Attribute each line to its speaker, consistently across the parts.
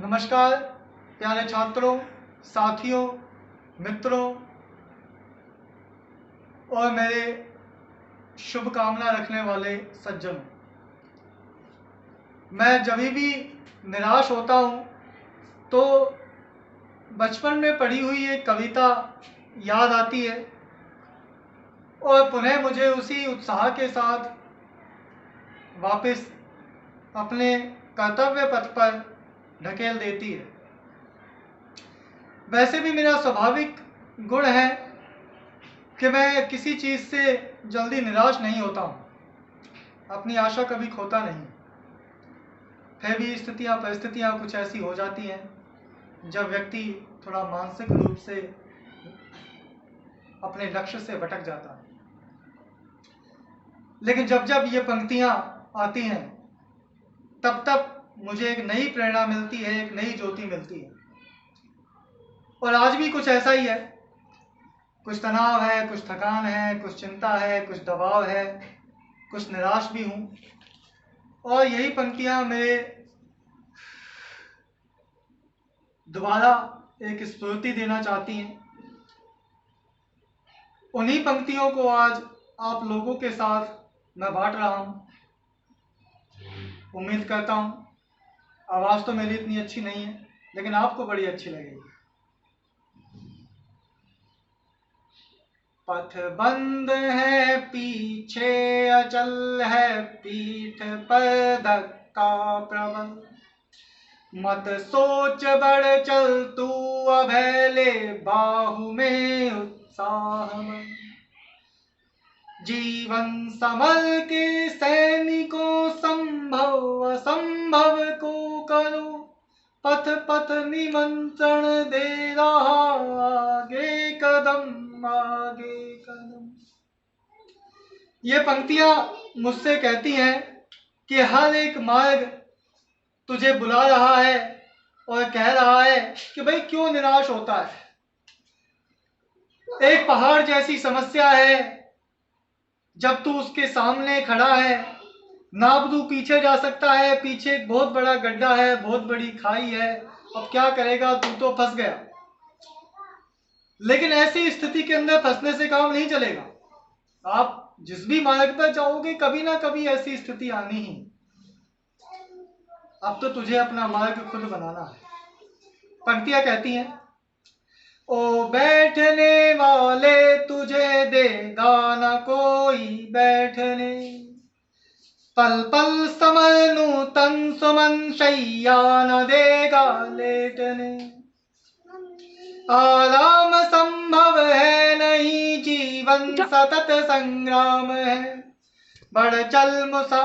Speaker 1: नमस्कार प्यारे छात्रों, साथियों, मित्रों और मेरे शुभकामना रखने वाले सज्जनों। मैं जब भी निराश होता हूँ तो बचपन में पढ़ी हुई एक कविता याद आती है और पुनः मुझे उसी उत्साह के साथ वापस अपने कर्तव्य पथ पर ढकेल देती है। वैसे भी मेरा स्वाभाविक गुण है कि मैं किसी चीज़ से जल्दी निराश नहीं होता हूँ, अपनी आशा कभी खोता नहीं। फिर भी स्थितियाँ परिस्थितियाँ कुछ ऐसी हो जाती हैं जब व्यक्ति थोड़ा मानसिक रूप से अपने लक्ष्य से भटक जाता है। लेकिन जब जब ये पंक्तियाँ आती हैं तब तब मुझे एक नई प्रेरणा मिलती है, एक नई ज्योति मिलती है। और आज भी कुछ ऐसा ही है, कुछ तनाव है, कुछ थकान है, कुछ चिंता है, कुछ दबाव है, कुछ निराश भी हूँ। और यही पंक्तियाँ मेरे दोबारा एक स्फूर्ति देना चाहती हैं। उन्हीं पंक्तियों को आज आप लोगों के साथ मैं बांट रहा हूँ। उम्मीद करता हूँ आवाज़ तो मेरी इतनी अच्छी नहीं है, लेकिन आपको बड़ी अच्छी लगेगी। पथ बंद है पीछे अचल है, पीठ पर धक्का प्रबल, मत सोच बढ़ चल तू अभय ले, बाहु में उत्साह मन। जीवन समर के सैनिकों संभव असंभव को करो, पथ पथ निमंत्रण दे रहा, आगे कदम आगे कदम। ये पंक्तियां मुझसे कहती हैं कि हर एक मार्ग तुझे बुला रहा है और कह रहा है कि भाई क्यों निराश होता है। एक पहाड़ जैसी समस्या है, जब तू उसके सामने खड़ा है, ना तू पीछे जा सकता है, पीछे एक बहुत बड़ा गड्ढा है, बहुत बड़ी खाई है, अब क्या करेगा, तू तो फंस गया। लेकिन ऐसी स्थिति के अंदर फंसने से काम नहीं चलेगा। आप जिस भी मार्ग पर जाओगे कभी ना कभी ऐसी स्थिति आनी ही। अब तो तुझे अपना मार्ग खुद बनाना है। पंक्तियां कहती हैं, ओ बैठने वाले तुझे देगा न कोई बैठने, पल पल समर नूतन सुमन शैया न देगा लेटने, आराम संभव है नहीं जीवन सतत संग्राम है, बढ़ चल मुसा।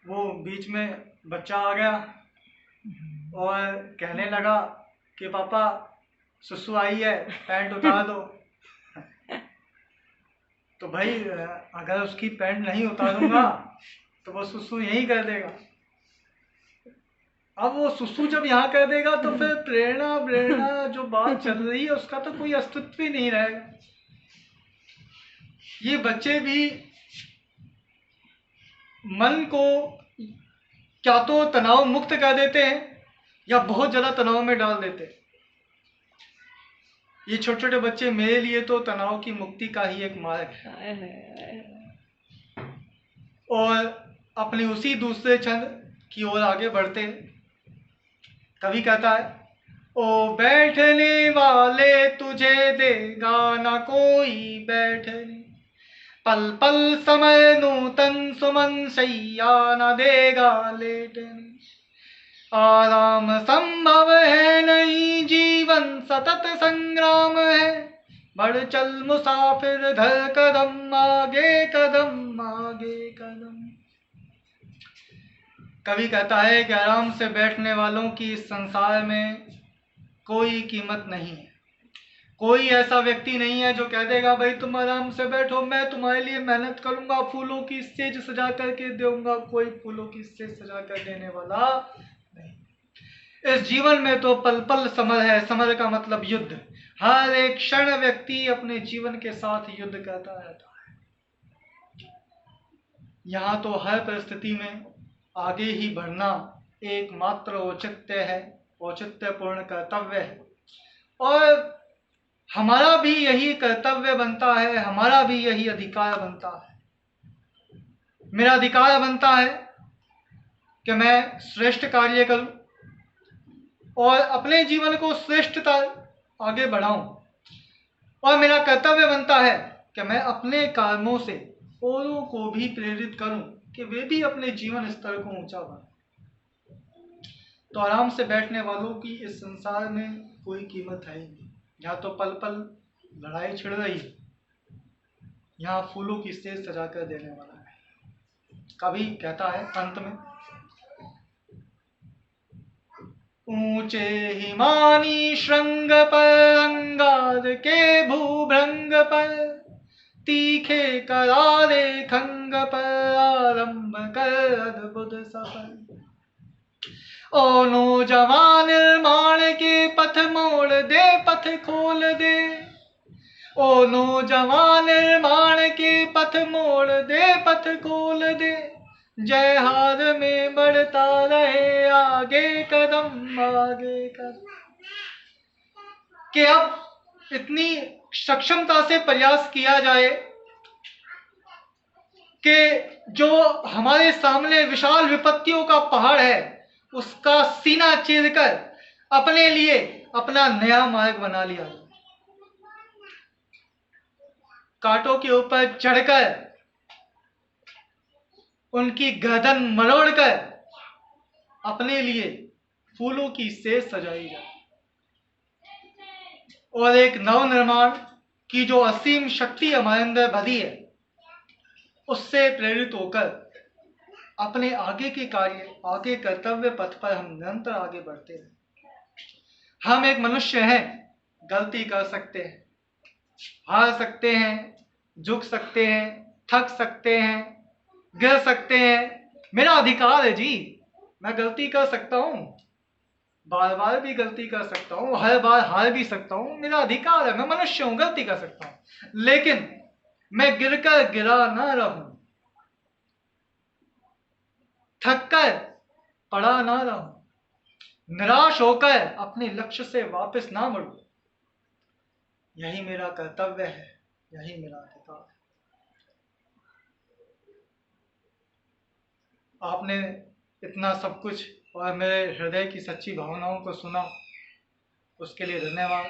Speaker 1: वो बीच में बच्चा आ गया और कहने लगा कि पापा सुसु आई है, पैंट उतार दो। तो भाई अगर उसकी पैंट नहीं उतारूंगा तो वो सुसु यहीं कर देगा। अब वो सुसु जब यहाँ कर देगा तो फिर प्रेरणा जो बात चल रही है उसका तो कोई अस्तित्व ही नहीं रहेगा। ये बच्चे भी मन को क्या तो तनाव मुक्त कर देते हैं या बहुत ज्यादा तनाव में डाल देते हैं। ये छोटे छोटे बच्चे मेरे लिए तो तनाव की मुक्ति का ही एक मार्ग है। और अपने उसी दूसरे छंद की ओर आगे बढ़ते कवि कहता है, ओ बैठने वाले तुझे देगा ना कोई बैठने, पल पल समय नूतन सुमन शैया न देगा लेटने, आराम संभव है नहीं जीवन सतत संग्राम है, बढ़ चल मुसाफिर धर कदम आगे कदम आगे कदम। कवि कहता है कि आराम से बैठने वालों की इस संसार में कोई कीमत नहीं है। कोई ऐसा व्यक्ति नहीं है जो कह देगा भाई तुम आराम से बैठो, मैं तुम्हारे लिए मेहनत करूंगा, फूलों की स्टेज सजा करके दूंगा। कोई फूलों की स्टेज सजा कर देने वाला नहीं। इस जीवन में तो पल पल समर है। समर का मतलब युद्ध। हर एक क्षण व्यक्ति अपने जीवन के साथ युद्ध करता रहता है। यहाँ तो हर परिस्थिति में आगे ही बढ़ना एकमात्र औचित्य है, औचित्यपूर्ण कर्तव्य है। और हमारा भी यही कर्तव्य बनता है, हमारा भी यही अधिकार बनता है। मेरा अधिकार बनता है कि मैं श्रेष्ठ कार्य करूं और अपने जीवन को श्रेष्ठता आगे बढ़ाऊं, और मेरा कर्तव्य बनता है कि मैं अपने कर्मों से औरों को भी प्रेरित करूं कि वे भी अपने जीवन स्तर को ऊंचा बनाएं। तो आराम से बैठने वालों की इस संसार में कोई कीमत है ही नहीं। यहाँ तो पल पल लड़ाई छिड़ रही है, यहाँ फूलों की स्टेज सजा कर देने वाला है। कवि कहता है अंत में, ऊंचे हिमानी श्रृंग पर अंगार के भूभृंग पर, तीखे करारे खंग पर आरंभ कर अद्भुत सफर। ओ नौजवान निर्माण के पथ मोड़ दे, पथ खोल दे। ओ नौजवान निर्माण के पथ मोड़ दे, पथ खोल दे। जय हार में बढ़ता रहे आगे कदम, आगे कदम। कि अब इतनी सक्षमता से प्रयास किया जाए कि जो हमारे सामने विशाल विपत्तियों का पहाड़ है उसका सीना चीरकर अपने लिए अपना नया मार्ग बना लिया। कांटों के ऊपर चढ़कर उनकी गर्दन मरोड़कर अपने लिए फूलों की सेज सजाई जाए, और एक नव निर्माण की जो असीम शक्ति हमारे अंदर भरी है उससे प्रेरित होकर अपने आगे के कार्य, आगे कर्तव्य पथ पर हम निरंतर आगे बढ़ते हैं। हम एक मनुष्य हैं, गलती कर सकते हैं, हार सकते हैं, झुक सकते हैं, थक सकते हैं, गिर सकते हैं। मेरा अधिकार है जी, मैं गलती कर सकता हूं, बार बार भी गलती कर सकता हूं, हर बार हार भी सकता हूं, मेरा अधिकार है, मैं मनुष्य हूं, गलती कर सकता हूं। लेकिन मैं गिरकर गिरा ना रहूं, थककर पड़ा ना रहूं, निराश होकर अपने लक्ष्य से वापस ना मुड़ूं। यही मेरा कर्तव्य है, यही मेरा अधिकार है। आपने इतना सब कुछ और मेरे हृदय की सच्ची भावनाओं को सुना, उसके लिए धन्यवाद।